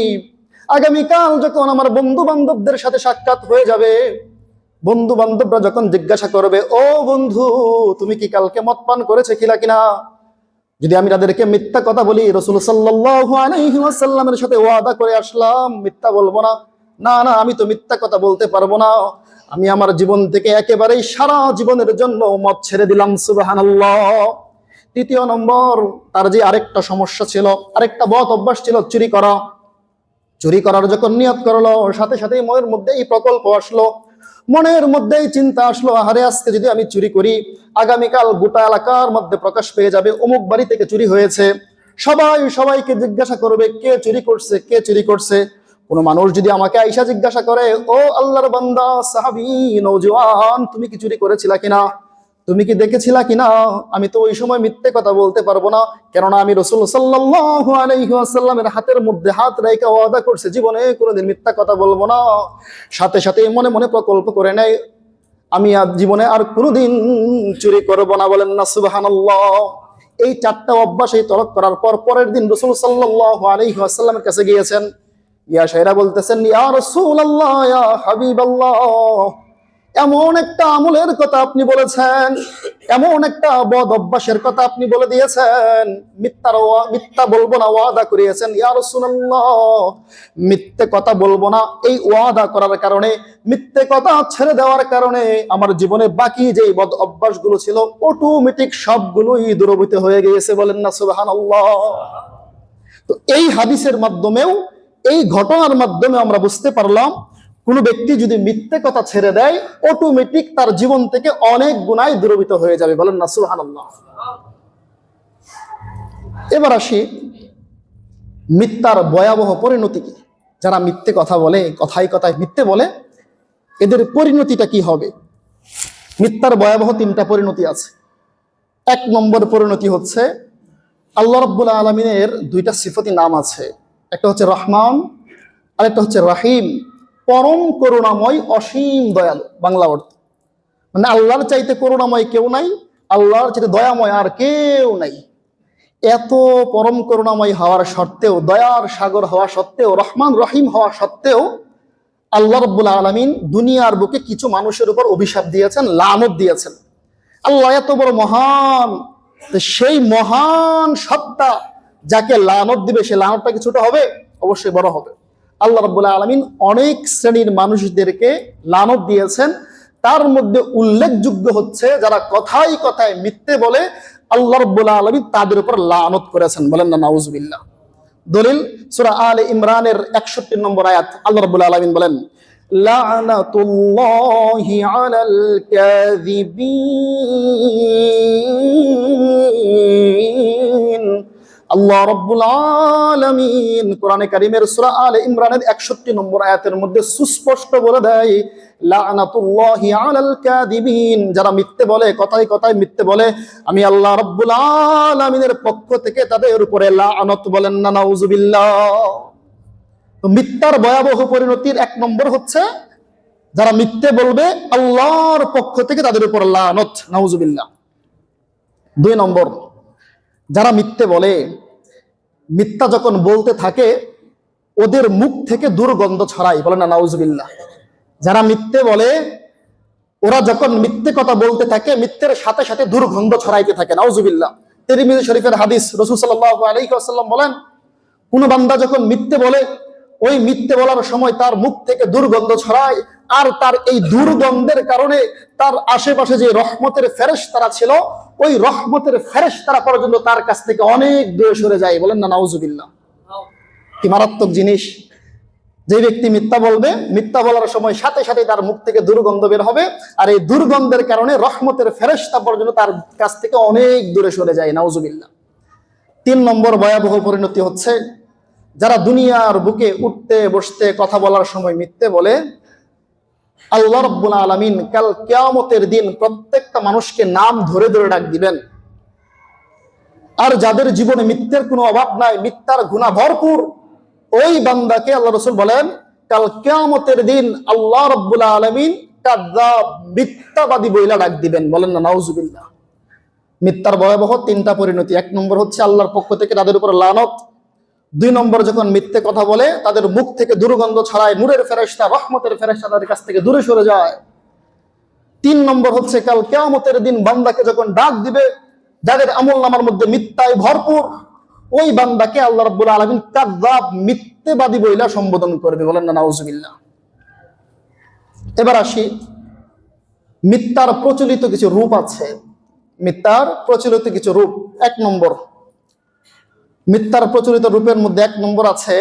আগামীকাল যখন আমার বন্ধু বান্ধবদের সাথে সাক্ষাৎ হয়ে যাবে, বন্ধু বান্ধবরা যখন জিজ্ঞাসা করবে, ও বন্ধু, তুমি কি কালকে মদ পান করেছে কিনা, যদি আমি তাদেরকে মিথ্যা কথা বলি, রাসূল সাল্লাল্লাহু আলাইহি ওয়াসাল্লামের সাথে ওয়াদা করে আসলাম, মিথ্যা বলবো না, না না, আমি তো মিথ্যা কথা বলতে পারবো না, আমি আমার জীবন থেকে একেবারেই সারা জীবনের জন্য মদ ছেড়ে দিলাম। সুবহানাল্লাহ। তৃতীয় নম্বর, তার যে আরেকটা সমস্যা ছিল, আরেকটা বদ অভ্যাস ছিল, চুরি করা। চুরি করার যখন নিয়ত করলো, সাথে সাথেই মনের মধ্যে এই প্রকল্প আসলো, মনের মধ্যেই চিন্তা আসলো, আহারে আজকে যদি আমি চুরি করি, আগামীকাল গোটা এলাকার মধ্যে প্রকাশ পেয়ে যাবে অমুক বাড়ি থেকে চুরি হয়েছে, সবাইকে জিজ্ঞাসা করবে কে চুরি করছে, কে চুরি করছে। কোনো মানুষ যদি আমাকে আইসা জিজ্ঞাসা করে, ও আল্লাহর বান্দা, সাহাবী, নওজোয়ান, তুমি কি চুরি করেছিলা কিনা, তুমি কি দেখেছিলা কিনা, আমি তো ওই সময় মিথ্যে কথা বলতে পারবো না, কেননা আমি রাসূল সাল্লাল্লাহু আলাইহি ওয়াসাল্লামের হাতের মধ্যে হাত রেখে ওয়াদা করছে জীবনে কোনোদিন মিথ্যা কথা বলবো না। সাথে সাথে মনে মনে প্রকল্প করে নেয়, আমি আর জীবনে আর কোনোদিন চুরি করবো না। বলেন না সুবহানাল্লাহ। এই চারটা অভ্যাস এই তরক করার পর পরের দিন রাসূল সাল্লাল্লাহু আলাইহি ওয়াসাল্লামের কাছে গিয়েছেন। ইয়া শায়রা বলতেছেন, ইয়া রাসূলুল্লাহ, ইয়া হাবিবাল্লাহ, এমন একটা আমলের কথা আপনি বলেছেন, এমন একটা বদ অভ্যাসের কথা আপনি বলে দিয়েছেন, মিথ্যা বলবো না ওয়াদা করিয়েছেন। ইয়া রাসূলুল্লাহ, মিথ্যে কথা বলবো না, এই ওয়াদা করার কারণে, মিথ্যে কথা ছেড়ে দেওয়ার কারণে আমার জীবনে বাকি যে বদ অভ্যাসগুলো ছিল অটোমেটিক সবগুলোই দূরীভূত হয়ে গিয়েছে। বলেন না সুবহানাল্লাহ। তো এই হাদিসের মাধ্যমেও, এই ঘটনার মাধ্যমে আমরা বুঝতে পারলাম, কোন ব্যক্তি যদি মিথ্যে কথা ছেড়ে দেয়, অটোমেটিক তার জীবন থেকে অনেক গুনাহ দূরীভূত হয়ে যাবে। বলেন না সুবহানাল্লাহ। এবার আসি মিথ্যার ভয়াবহ পরিণতি কি। যারা মিথ্যে কথা বলে, কথায় কথায় মিথ্যে বলে, এদের পরিণতিটা কি হবে? মিথ্যার ভয়াবহ তিনটা পরিণতি আছে। এক নম্বর পরিণতি হচ্ছে, আল্লাহ রাব্বুল আলামিনের দুইটা সিফাতি নাম আছে, একটা হচ্ছে রহমান আর একটা হচ্ছে রাহিম, পরম করুণাময়, অসীম দয়ালু। বাংলা অর্থ মানে আল্লাহর চাইতে করুণাময় কেউ নাই, আল্লাহর চাইতে দয়াময় আর কেউ নাই। এত পরম করুণাময় হওয়ার সত্ত্বেও, দয়ার সাগর হওয়া সত্ত্বেও, রহমান রহিম হওয়া সত্ত্বেও আল্লাহ রাব্বুল আলামিন দুনিয়ার বুকে কিছু মানুষের উপর অভিশাপ দিয়েছেন, লানত দিয়েছেন। আল্লাহ এত বড় মহান, সেই মহান সত্তা যাকে লানত দিবে, সে লানতটা কি ছোট হবে? অবশ্যই বড় হবে। আল্লাহ রাব্বুল আলামিন অনেক শ্রেণীর মানুষদেরকে লানত দিয়েছেন, তার মধ্যে উল্লেখযোগ্য হচ্ছে যারা কথায় কথায় মিথ্যে বলে, আল্লাহ রাব্বুল আলামিন তাদের উপর লানত করেছেন। বলেন না নাউজুবিল্লাহ। দলিল সূরা আলে ইমরানের 61 নম্বর আয়াত, আল্লাহ রাব্বুল আলামিন বলেন, লানাতুল্লাহি আলাল কাযিবিন আল্লাহ রাব্বুল আলামিন কোরআনে কারীমের সূরা আলে ইমরানের 61 নম্বর আয়াতের মধ্যে সুস্পষ্ট বলে দেয়, লানাতুল্লাহি আলাল কাযিবিন, যারা মিথ্যে বলে, কথায় কথায় মিথ্যে বলে, আমি আল্লাহ রাব্বুল আলামিনের পক্ষ থেকে তাদের উপরে লানত, বলেন না নাউজুবিল্লাহ। তো মিথ্যার ভয়াবহ পরিণতির 1 নম্বর হচ্ছে যারা মিথ্যে বলবে আল্লাহর পক্ষ থেকে তাদের উপর লানত, নাউজুবিল্লাহ। 2 নম্বর, যারা মিথ্যে বলে, মিথ্যা যখন বলতে থাকে ওদের মুখ থেকে দুর্গন্ধ ছড়ায়, বলেন না নাউজুবিল্লাহ। যারা মিথ্যে বলে ওরা যখন মিথ্যে কথা বলতে থাকে মিথ্যের সাথে সাথে দুর্গন্ধ ছড়াইতে থাকে, নাউজুবিল্লাহ। তিরমিজি শরীফের হাদিস, রাসূল সাল্লাল্লাহু আলাইহি ওয়াসাল্লাম বলেন, কোন বান্দা যখন মিথ্যে বলে ওই মিথ্যে বলার সময় তার মুখ থেকে দুর্গন্ধ ছড়ায়, আর তার এই দুর্গন্ধের কারণে তার আশেপাশে যে রহমতের ফেরেশতারা ছিল ওই রহমতের ফেরেশতারা পর্যন্ত তার কাছ থেকে অনেক দূরে সরে যায়, বলেন না নাউজুবিল্লাহ। কি মারাত্মক জিনিস! যে ব্যক্তি মিথ্যা বলবে, মিথ্যা বলার সময় সাথে সাথে তার মুখ থেকে দুর্গন্ধ বের হবে, আর এই দুর্গন্ধের কারণে রহমতের ফেরেশতা পর্যন্ত তার কাছ থেকে অনেক দূরে সরে যায়, নাউজুবিল্লাহ। 3 নম্বর ভয়াবহ পরিণতি হচ্ছে যারা দুনিয়ার বুকে উঠতে বসতে কথা বলার সময় মিথ্যে বলে, আল্লাহ রাব্বুল আলামিন কাল কিয়ামতের দিন প্রত্যেকটা মানুষকে নাম ধরে ধরে ডাক দিবেন। আর যাদের জীবনে মিথ্যের কোনো অভাব নাই, মিথ্যার গুনাহ ভরপুর, ওই বান্দাকে আল্লাহ রাসূল বলেন কাল কিয়ামতের দিন আল্লাহ রাব্বুল আলামিন কাযযাব, মিথ্যাবাদী বইলা ডাক দিবেন, বলেন না নাউজুবিল্লাহ। মিথ্যার ভয়াবহ 3টা পরিণতি। 1 নম্বর হচ্ছে আল্লাহর পক্ষ থেকে তাদের উপর লানত। 2 নম্বর, যখন মিথ্যে কথা বলে তাদের মুখ থেকে দুর্গন্ধ ছড়ায়, নূরের ফেরেশতা, রহমতের ফেরেশতা তাদের কাছ থেকে দূরে সরে যায়। 3 নম্বর হচ্ছে কাল কিয়ামতের দিন বান্দাকে যখন ডাক দিবে, যাদের আমলনামার মধ্যে মিথ্যায় ভরপুর, ওই বান্দাকে আল্লাহ রাব্বুল আলামিন কাযযাব, মিথ্যাবাদী বইলা সম্বোধন করবে, বলেন না নাউজুবিল্লাহ। এবার আসি, মিথ্যার প্রচলিত কিছু রূপ আছে। মিথ্যার প্রচলিত কিছু রূপ। 1 নম্বর, মিথ্যার প্রচলিত রূপের মধ্যে 1 নম্বর আছে,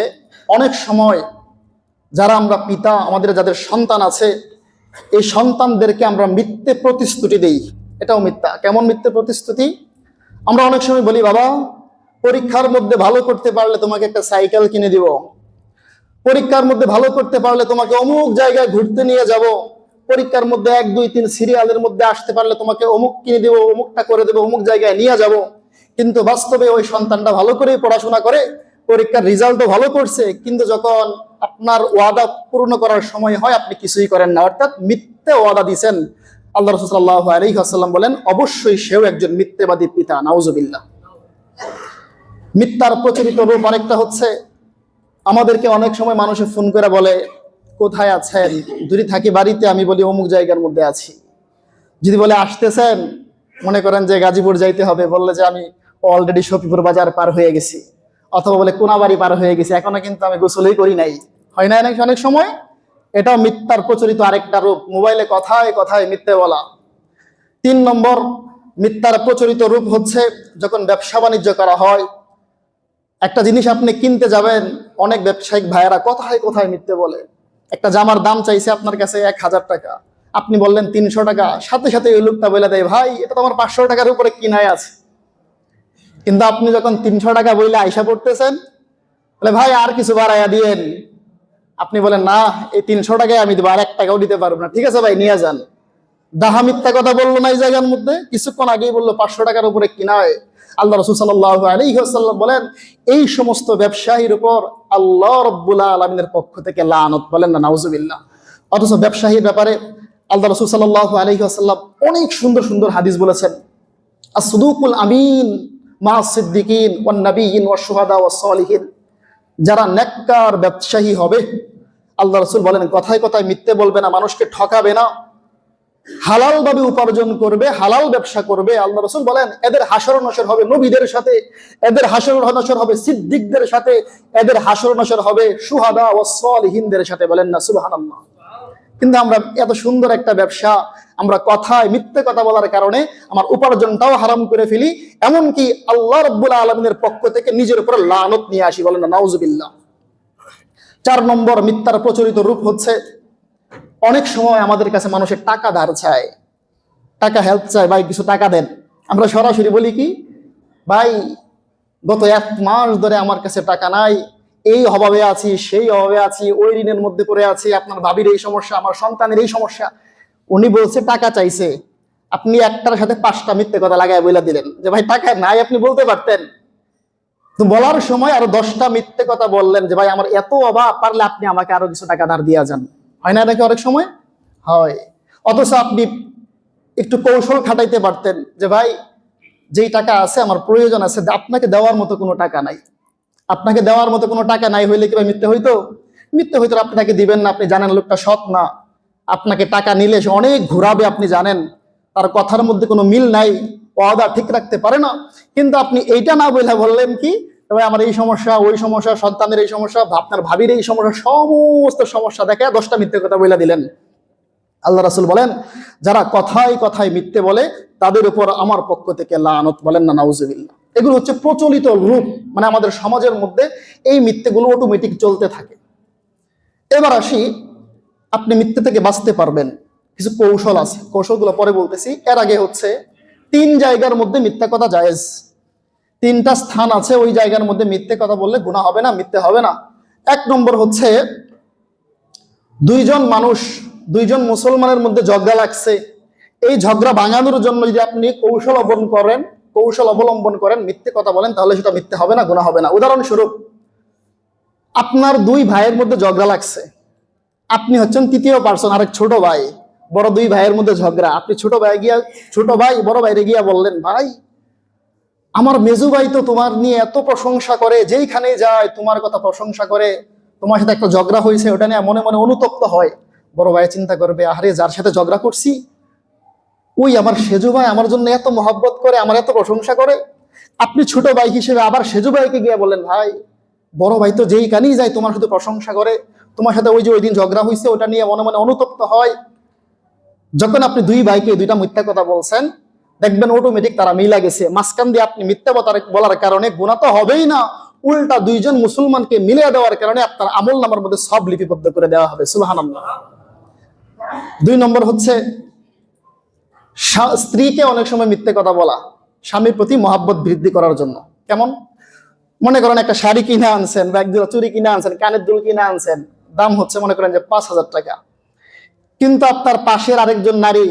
অনেক সময় যারা আমরা পিতা, আমাদের যাদের সন্তান আছে, এই সন্তানদেরকে আমরা মিথ্যে প্রতিশ্রুতি দেই। এটাও মিথ্যা। কেমন মিথ্যে প্রতিশ্রুতি? আমরা অনেক সময় বলি, বাবা পরীক্ষার মধ্যে ভালো করতে পারলে তোমাকে একটা সাইকেল কিনে দিব, পরীক্ষার মধ্যে ভালো করতে পারলে তোমাকে অমুক জায়গায় ঘুরতে নিয়ে যাব, পরীক্ষার মধ্যে 1, 2, 3 সিরিয়ালের মধ্যে আসতে পারলে তোমাকে অমুক কিনে দেবো, অমুকটা করে দেবো, অমুক জায়গায় নিয়ে যাব। কিন্তু বাস্তবে ওই সন্তানটা ভালো করেই পড়াশোনা করে, পরীক্ষার রেজাল্টও ভালো করছে, কিন্তু যখন আপনার ওয়াদা পূর্ণ করার সময় হয় আপনি কিছুই করেন না, অর্থাৎ মিথ্যে ওয়াদা দিয়েছেন। আল্লাহ রাসূল সাল্লাল্লাহু আলাইহি ওয়াসাল্লাম বলেন, অবশ্যই সেও একজন মিথ্যেবাদী পিতা, নাউজুবিল্লাহ। মিথ্যার প্রচলিত রূপ আরেকটা হচ্ছে, আমাদেরকে অনেক সময় মানুষে ফোন করে বলে, কোথায় আছেন? যদি থাকি বাড়িতে, আমি বলি অমুক জায়গার মধ্যে আছি। যদি বলে আসতেছেন, মনে করেন যে গাজীপুর যাইতে হবে, বললে যে আমি অলরেডি শফিপুর বাজার পার হয়ে গেছি, অথবা বলে কোনাবাড়ি পার হয়ে গেছি, এখনো কিন্তু আমি গোসলই করি নাই। হয় না অনেক সময়? এটাও মিথ্যার প্রচলিত আরেকটা রূপ, মোবাইলে কথায় কথায় মিথ্যে বলা। 3 নম্বর মিথ্যার প্রচলিত রূপ হচ্ছে যখন ব্যবসা বাণিজ্য করা হয়, একটা জিনিস আপনি কিনতে যাবেন, অনেক ব্যবসায়িক ভাইয়েরা কোথায় কোথায় মিথ্যে বলে। একটা জামার দাম চাইছে আপনার কাছে 1000 টাকা, আপনি বললেন 300 টাকা, সাথে সাথে ওই লোকটা বলে দেয়, ভাই এটা তো আমার 500 টাকার উপরে কিনাই আছে। কিন্তু আপনি যখন 300 টাকা বইলে আইসা পড়তেছেন, বলে ভাই আর কিছু বাড়াইয়া দিয়েন, আপনি বলেন না এই 300 টাকায় আমি দেবো, আর 1 টাকাও দিতে পারবো না, ঠিক আছে ভাই নিয়ে যান। দাহা মিথ্যা কথা বললো না এই জায়গার মধ্যে, কিছুক্ষণ আগেই বললো 500 টাকার উপরে কিনায়। আল্লাহ রাসূল সাল্লাল্লাহু আলাইহি ওয়াসাল্লাম বলেন, এই সমস্ত ব্যবসায়ীর উপর আল্লাহ রাব্বুল আলামিনের পক্ষ থেকে লানত, বলেন না নাউজুবিল্লাহ। অথচ ব্যবসায়ীর ব্যাপারে আল্লাহ রাসূল সাল্লাল্লাহু আলাইহি ওয়াসাল্লাম অনেক সুন্দর সুন্দর হাদিস বলেছেন। as-suduqul আমিন মা সিদ্দিকিন ওয়ান নাবিয়িন ওয়াশ শুহাদা ওয়াস সালিহিন। যারা নেককার ব্যবসায়ী হবে, আল্লাহ রাসূল বলেন কথায় কথায় মিথ্যে বলবে না, মানুষকে ঠকাবে না, হালাল ভাবে উপার্জন করবে, হালাল ব্যবসা করবে। আল্লাহ রাসূল বলেন এদের হাসর নসর হবে নবীদের সাথে, এদের হাসর নসর হবে সিদ্দিকদের সাথে, এদের হাসর নসর হবে শুহাদা ওয়াস সালিহিনদের সাথে, বলেন না সুবহানাল্লাহ। কিন্তু আমরা এত সুন্দর একটা ব্যবসা, আমরা কথায় মিথ্যে কথা বলার কারণে আমার উপার্জনটাও হারাম করে ফেলি, এমনকি আল্লাহ রাব্বুল আলামিনের পক্ষ থেকে নিজের উপর লানত নিয়ে আসি, বলেন না নাউজুবিল্লাহ। 4 নম্বর মিথ্যার প্রচলিত রূপ হচ্ছে, অনেক সময় আমাদের কাছে মানুষের টাকা ধার চায়, টাকা হেল্প চায়, ভাই কিছু টাকা দেন। আমরা সরাসরি বলি কি, ভাই গত 1 মাস ধরে আমার কাছে টাকা নাই, এই অভাবে আছি, সেই অভাবে আছি, ওই ঋণের মধ্যে পড়ে আছি, আপনার ভাবির এই সমস্যা, আমার সন্তানের এই সমস্যা। উনি বলছে টাকা চাইছে, আপনি একটার সাথে 5টা মিথ্যে কথা লাগায় বলে দিলেন যে ভাই টাকা নাই, আপনি বলতে পারতেন। তো বলার সময় আরো 10টা মিথ্যে কথা বললেন যে ভাই আমার এত অভাব, পারলে আপনি আমাকে আরো কিছু টাকা ধার দিয়ে যান। হয় না নাকি অনেক সময়? হয়। অথচ আপনি একটু কৌশল খাটাইতে পারতেন যে ভাই যেই টাকা আছে আমার প্রয়োজন আছে, আপনাকে দেওয়ার মতো কোনো টাকা নাই। আপনাকে দেওয়ার মতো কোনো টাকা নাই হইলে কি ভাই মিথ্যে হইতো? মিথ্যে হইতো, আপনি তাকে দিবেন না, আপনি জানেন লোকটা সৎ না। আপনাকে টাকা নিলে সে অনেক ঘুরাবে, আপনি জানেন তার কথার মধ্যে কোনো মিল নাই, ওয়াদা ঠিক রাখতে পারে না। কিন্তু আপনি এইটা না বলে বললেন কি ভাই আমার এই সমস্যা, ওই সমস্যা, সন্তানের এই সমস্যা, আপনার ভাবির এই সমস্যা, সমস্ত সমস্যা দেখে 10টা মিথ্যে কথা বলে দিলেন। আল্লাহ রাসূল বলেন যারা কথায় কথায় মিথ্যে বলে তাদের উপর আমার পক্ষ থেকে লানত, বলেন না নাউজুবিল্লাহ। এগুলো হচ্ছে প্রচলিত রূপ, মানে আমাদের সমাজের মধ্যে এই মিথ্যেগুলো অটোমেটিক চলতে থাকে। এবার আসি, আপনি মিথ্যে থেকে বাঁচতে পারবেন, কিছু কৌশল আছে, কৌশলগুলো পরে বলতেছি। এর আগে হচ্ছে 3 জায়গার মধ্যে মিথ্যা কথা জায়েজ। 3টা স্থান আছে, ওই জায়গার মধ্যে মিথ্যে কথা বললে গুনাহ হবে না, মিথ্যে হবে না। 1 নম্বর হচ্ছে দুইজন মুসলমানের মধ্যে ঝগড়া লাগছে, এই ঝগড়া ভাঙানোর জন্য যদি আপনি কৌশল অবলম্বন করেন মিথ্যে কথা বলেন, তাহলে সেটা মিথ্যে হবে না, গুনাহ হবে না। উদাহরণস্বরূপ, আপনার 2 ভাইয়ের মধ্যে ঝগড়া লাগছে, আপনি হচ্ছেন তৃতীয় পার্সন, আরেক ছোট ভাই, বড় 2 ভাইয়ের মধ্যে ঝগড়া, আপনি ছোট ভাই বড় ভাইরে গিয়া বললেন ভাই আমার মেজু ভাই তো তোমার নিয়ে এত প্রশংসা করে, যেইখানে যায় তোমার কথা প্রশংসা করে, তোমার সাথে একটা ঝগড়া হয়েছে ওটা নিয়ে মনে মনে অনুতপ্ত হয়। বড় ভাই চিন্তা করবে আরে যার সাথে ঝগড়া করছি ওই আমার সেজু ভাই আমার জন্য এত মহব্বত করে, আমার এত প্রশংসা করে। আপনি ছোট ভাই হিসেবে আবার সেজু ভাইকে গিয়ে বললেন ভাই বড় ভাই তো যেইখানেই যায় তোমার শুধু প্রশংসা করে, তোমার সাথে ওই যে ওই দিন ঝগড়া হয়েছে ওটা নিয়ে মনে মনে অনুতপ্ত হয়। যখন আপনি 2 ভাইকে 2টা মিথ্যা কথা বলছেন, দেখবেন অটোমেটিক তারা মিলা গেছে। মাঝখান দিয়ে আপনি মিথ্যা বলার কারণে গুনাহ তো হবেই না, উল্টা 2 জন মুসলমানকে মিলিয়ে দেওয়ার কারণে আপনার আমল নামার মধ্যে সব লিপিবদ্ধ করে দেওয়া হবে। সুবহানাল্লাহ। 2 নম্বর হচ্ছে স্ত্রীকে অনেক সময় মিথ্যে কথা বলা স্বামীর প্রতি মহাব্বত বৃদ্ধি করার জন্য। কেমন? মনে করেন একটা শাড়ি কিনে আনছেন বা একজোড়া চুড়ি কিনে আনছেন, কানের দুল কিনে আনছেন, দাম হচ্ছে মনে করেন যে 5,000 টাকা। কিন্তু আপনার পাশের আরেকজন নারী,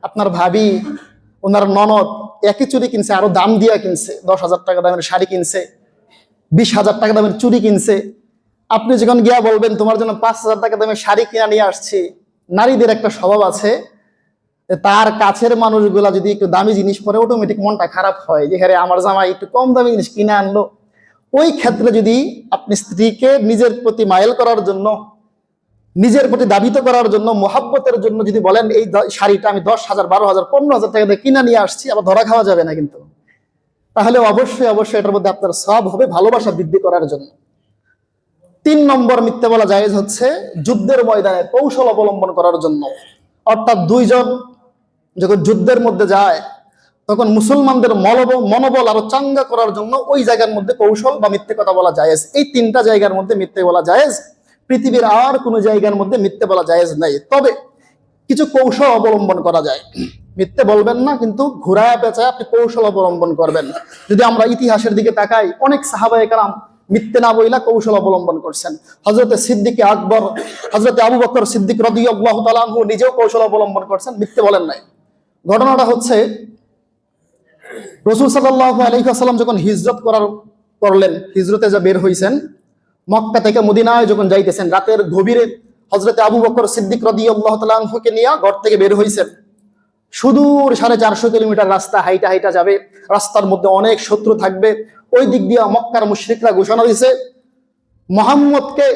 আপনার ভাবি, ওনার ননদ একই চুড়ি কিনছে, আরো দাম দিয়া কিনছে, 10,000 টাকা দামের শাড়ি কিনছে, 20,000 টাকা দামের চুড়ি কিনছে। আপনি যখন গিয়া বলবেন তোমার জন্য 5,000 টাকা দামের শাড়ি কিনা নিয়ে আসছি, নারীদের একটা স্বভাব আছে, তার কাছের মানুষগুলা যদি একটু দামি জিনিস পরে অটোমেটিক মনটা খারাপ হয় যে হ্যাঁ আমার জামাই একটু কম দামি জিনিস কিনে আনলো। ওই ক্ষেত্রে যদি আপনি স্ত্রীকে নিজের প্রতি মাইল করার জন্য, নিজের প্রতি দাবিত করার জন্য, মোহাব্বতের জন্য যদি বলেন এই শাড়িটা আমি 10,000, 12,000, 15,000 টাকা দিয়ে কিনা নিয়ে আসছি, আবার ধরা খাওয়া যাবে না কিন্তু, তাহলে অবশ্যই এটার মধ্যে আপনার সব হবে ভালোবাসা বৃদ্ধি করার জন্য। 3 নম্বর মিথ্যে বলা জায়েজ হচ্ছে যুদ্ধের ময়দানে কৌশল অবলম্বন করার জন্য। অর্থাৎ 2 জন যখন যুদ্ধের মধ্যে যায় তখন মুসলমানদের মনোবল আরো চাঙ্গা করার জন্য ওই জায়গার মধ্যে কৌশল বা মিথ্যে কথা বলা জায়েজ। এই 3টা জায়গার মধ্যে মিথ্যে বলা জায়েজ, পৃথিবীর আর কোনো জায়গার মধ্যে মিথ্যে বলা জায়েজ নাই। তবে কিছু কৌশল অবলম্বন করা যায়, মিথ্যে বলবেন না কিন্তু ঘুরায় পেঁচায় আপনি কৌশল অবলম্বন করবেন। যদি আমরা ইতিহাসের দিকে তাকাই, অনেক সাহাবায়ে কেরাম মিথ্যে না বইলা কৌশল অবলম্বন করছেন। হযরতে সিদ্দিক আকবর, হযরতে আবু বকর সিদ্দিক রাদিয়াল্লাহু তাআলা আনহু নিজেও কৌশল অবলম্বন করছেন, মিথ্যে বলেন নাই। ঘটনাটা হচ্ছে রাসূল সাল্লাল্লাহু আলাইহি ওয়াসাল্লাম যখন হিজরত করলেন, হিজরতে যা বের হইছেন, মক্কা থেকে মদিনায় যখন যাইতেছেন, রাতের গভীরে হযরতে আবু বকর সিদ্দিক রাদিয়াল্লাহু তাআলা আনহুকে নিয়ে ঘর থেকে বের হইছেন। সুদূর 450 কিলোমিটার রাস্তা হাইটা হাইটা যাবে, রাস্তার মধ্যে অনেক শত্রু থাকবে। ওই দিক দিয়ে মক্কার মুশরিকরা ঘোষণা দিয়েছে মুহাম্মদকে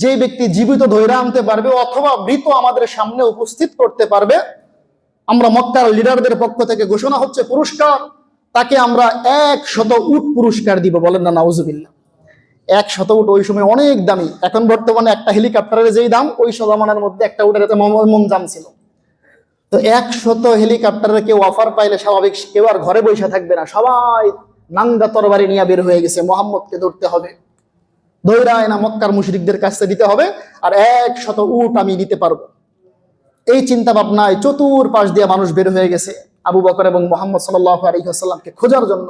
যে ব্যক্তি জীবিত ধরে আনতে পারবে অথবা মৃত আমাদের সামনে উপস্থিত করতে পারবে, আমরা মক্কার লিডারদের পক্ষ থেকে ঘোষণা হচ্ছে পুরস্কার, তাকে আমরা 100 উট পুরস্কার দিব। বলেন না নাউজুবিল্লাহ। 100 উট ওই সময় অনেক দামি, এখন বর্তমানে একটা হেলিকপ্টারের যেই দাম ওই জামানার মধ্যে একটা উটের মন দাম ছিল। তো 100 হেলিকপ্টারের কেউ অফার পাইলে স্বাভাবিক কেউ আর ঘরে বসে থাকবে না, সবাই নাঙ্গা তরবারি নিয়ে বের হয়ে গেছে, মোহাম্মদকে ধরতে হবে, দৌড়ায় না মক্কার মুশরিকদের কাছে দিতে হবে, আর 100 উট আমি নিতে পারবো। এই চিন্তা ভাবনায় চতুর্পাশ দিয়ে মানুষ বের হয়ে গেছে আবু বকর এবং মুহাম্মদ সাল্লাল্লাহু আলাইহি ওয়াসাল্লামকে খোঁজার জন্য।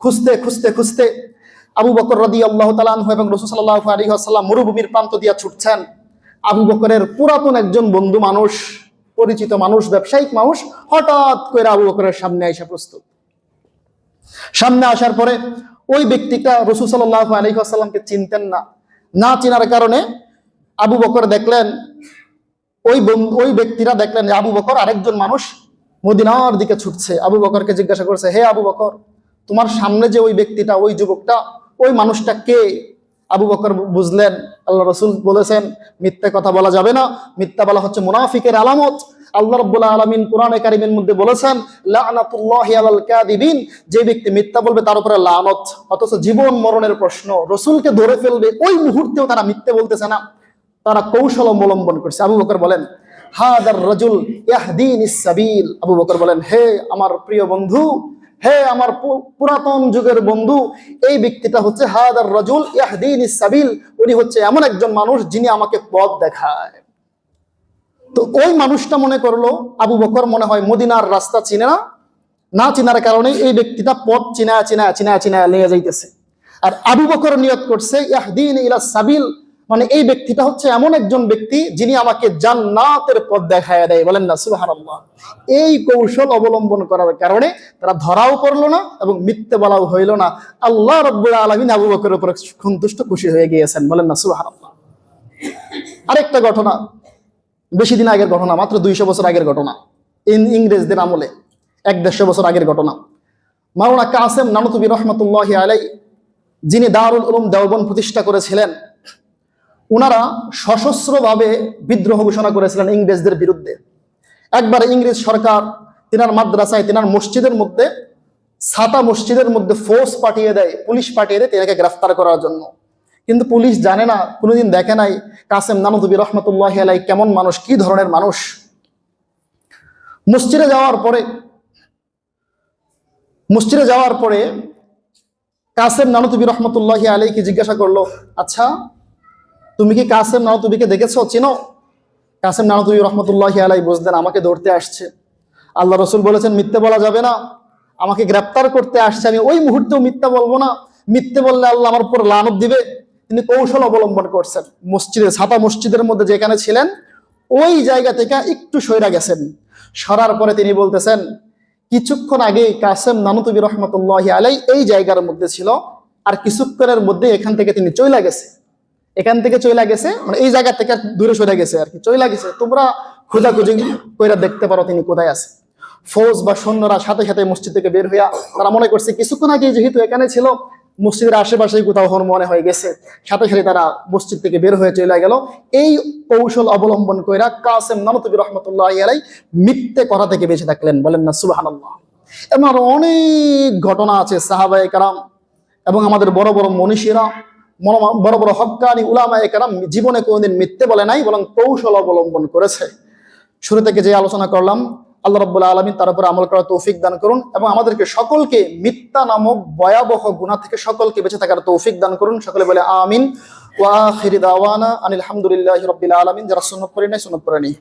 খুঁজতে খুঁজতে খুঁজতে আবু বকর রাদিয়াল্লাহু তাআলা আনহু এবং রাসূল সাল্লাল্লাহু আলাইহি ওয়াসাল্লাম মরুভূমির প্রান্ত দিয়ে ছুটছেন। আবু বকরের পুরাতন একজন বন্ধু মানুষ, পরিচিত মানুষ, ব্যবসায়িক মানুষ হঠাৎ করে আবু বকরের সামনে এসে প্রস্তুত। সামনে আসার পরে ওই ব্যক্তিটা রাসূল সাল্লাল্লাহু আলাইহি ওয়াসাল্লামকে চিনতেন না। না চিনার কারণে আবু বকর দেখলেন, ওই ব্যক্তিরা দেখলেন যে আবু বকর আরেকজন মানুষ মদিনার দিকে ছুটছে। আবু বকরকে জিজ্ঞাসা করছে, হে আবু বকর, তোমার সামনে যে ওই ব্যক্তিটা, ওই যুবকটা, ওই মানুষটা কে? আবু বকর বুঝলেন আল্লাহ রাসূল বলেছেন মিথ্যা কথা বলা যাবে না, মিথ্যা বলা হচ্ছে মুনাফিকের আলামত। আল্লাহ রাব্বুল আলামিন কোরআনে কারীমের মধ্যে বলেছেন লা'নাতুল্লাহি আলাল কাযিবিন, যে ব্যক্তি মিথ্যা বলবে তার উপরে লানত। অথচ জীবন মরণের প্রশ্ন, রাসূলকে ধরে ফেলবে, ওই মুহূর্তেও তারা মিথ্যে বলতেছে না, তারা কৌশল অবলম্বন করছে। আবু বকর বলেন হাদার রাজুল ইয়াহদিনিস সাবিল। আবু বকর বলেন, হে আমার প্রিয় বন্ধু, হে আমার পুরাতন যুগের বন্ধু, এই ব্যক্তিটা হচ্ছে হাদার রাজুল ইয়াহদিনিস সাবিল, উনি হচ্ছে এমন একজন মানুষ যিনি আমাকে পথ দেখায়। তো ওই মানুষটা মনে করলো আবু বকর মনে হয় মদিনার রাস্তা চিনে না, না চিনার কারণে এই ব্যক্তিটা পথ চিনায় নিয়ে যাইতেছে। আর আবু বকর নিয়ত করছে ইয়াহদিন ইলাস সাবিল, মানে এই ব্যক্তিটা হচ্ছে এমন একজন ব্যক্তি যিনি আমাকে জান্নাতের পথ দেখায় দেয়। বলেন না সুবহানাল্লাহ। এই কৌশল অবলম্বন করার কারণে তারা ধরাও পড়লো না এবং মিথ্যে বলাও হইল না। আল্লাহ রাব্বুল আলামিন আবু বকরের উপর সন্তুষ্ট, খুশি হয়ে গিয়েছেন। বলেন না সুবহানাল্লাহ। আরেকটা ঘটনা, বেশি দিন আগের ঘটনা, মাত্র 200 বছর আগের ঘটনা, ইংরেজদের আমলে 150 বছর আগের ঘটনা। মাওলানা কাসেম নানুতুবি রহমাতুল্লাহি আলাইহি, যিনি দারুল উলুম দেওবন্দ প্রতিষ্ঠা করেছিলেন, ওনারা সশস্ত্রভাবে বিদ্রোহ ঘোষণা করেছিলেন ইংরেজদের বিরুদ্ধে। একবার ইংরেজ সরকার তিনার মাদ্রাসায়, তিনার মসজিদের মধ্যে, ছাতা মসজিদের মধ্যে ফোর্স পাঠিয়ে দেয়, পুলিশ পাঠিয়ে দেয় তিনাকে গ্রেফতার করার জন্য। কিন্তু পুলিশ জানে না, কোনোদিন দেখে নাই কাসেম নানুতুবি রহমাতুল্লাহি আলাইহি কেমন মানুষ, কি ধরনের মানুষ। মসজিদে যাওয়ার পরে কাসেম নানুতুবি রহমাতুল্লাহি আলাইহিকে জিজ্ঞাসা করলো, আচ্ছা তুমি কি কাসেম নানুতুবিকে দেখেছো, চিনো? কাসেম নানুতুবি রহমাতুল্লাহি আলাইহি বুঝলেন আমাকে ধরতে আসছে, আল্লাহ রাসূল বলেছেন মিথ্যে বলা যাবে না, আমাকে গ্রেফতার করতে আসছে, আমি ওই মুহূর্তেও মিথ্যা বলবো না, মিথ্যে বললে আল্লাহ আমার উপর লানত দিবে। তিনি কৌশল অবলম্বন করছেন, ছাতা মসজিদের মধ্যে যেখানে ছিলেন ওই জায়গা থেকে একটু সইরা গেছেন। সরার পরে তিনি বলতেছেন, কিছুক্ষণ আগে কাসেম নানুতুবি রহমাতুল্লাহি আলাইহি এই জায়গার মধ্যে ছিল, আর কিছুক্ষণের মধ্যে এখান থেকে তিনি চলে গেছে। মানে এই জায়গা থেকে দূরে সরে গেছে আর কি, চলে গেছে। তোমরা খোঁজাখুঁজি কইরা দেখতে পারো তিনি কোথায় আছে। ফৌজ বা সৈন্যরা সাথে সাথে মসজিদ থেকে বের হইয়া, তারা মনে করছে কিছুক্ষণ আগে যেহেতু এখানে ছিল, মসজিদের আশেপাশেই কোথাও মনে হয়ে গেছে, সাথে সাথে তারা মসজিদ থেকে বের হয়ে চলে গেল। এই কৌশল অবলম্বন কইরা কাসেম নানুতুবি রহমাতুল্লাহি আলাইহি মিথ্যে কথা থেকে বেঁচে থাকলেন। বলেন না সুবহানাল্লাহ। এমন অনেক ঘটনা আছে, সাহাবায়ে কেরাম এবং আমাদের বড় বড় মনীষীরা, বড় বড় হক্কানি উলামায়ে কেরাম জীবনে কোনোদিন মিথ্যে বলে নাই, বরং কৌশল অবলম্বন করেছে। শুরু থেকে যে আলোচনা করলাম, আল্লাহ রাব্বুল আলামিন তার উপর আমল করার তৌফিক দান করুন এবং আমাদেরকে সকলকে মিথ্যা নামক ভয়াবহ গুনাহ থেকে সকলকে বেঁচে থাকার তৌফিক দান করুন। সকলে বলে আমিন। ওয়া আখিরি দাওয়ানা আনিল হামদুলিল্লাহি রাব্বিল আলামিন। যারা সুন্নাত পড়েন নাই, সুন্নাত পড়ে নি।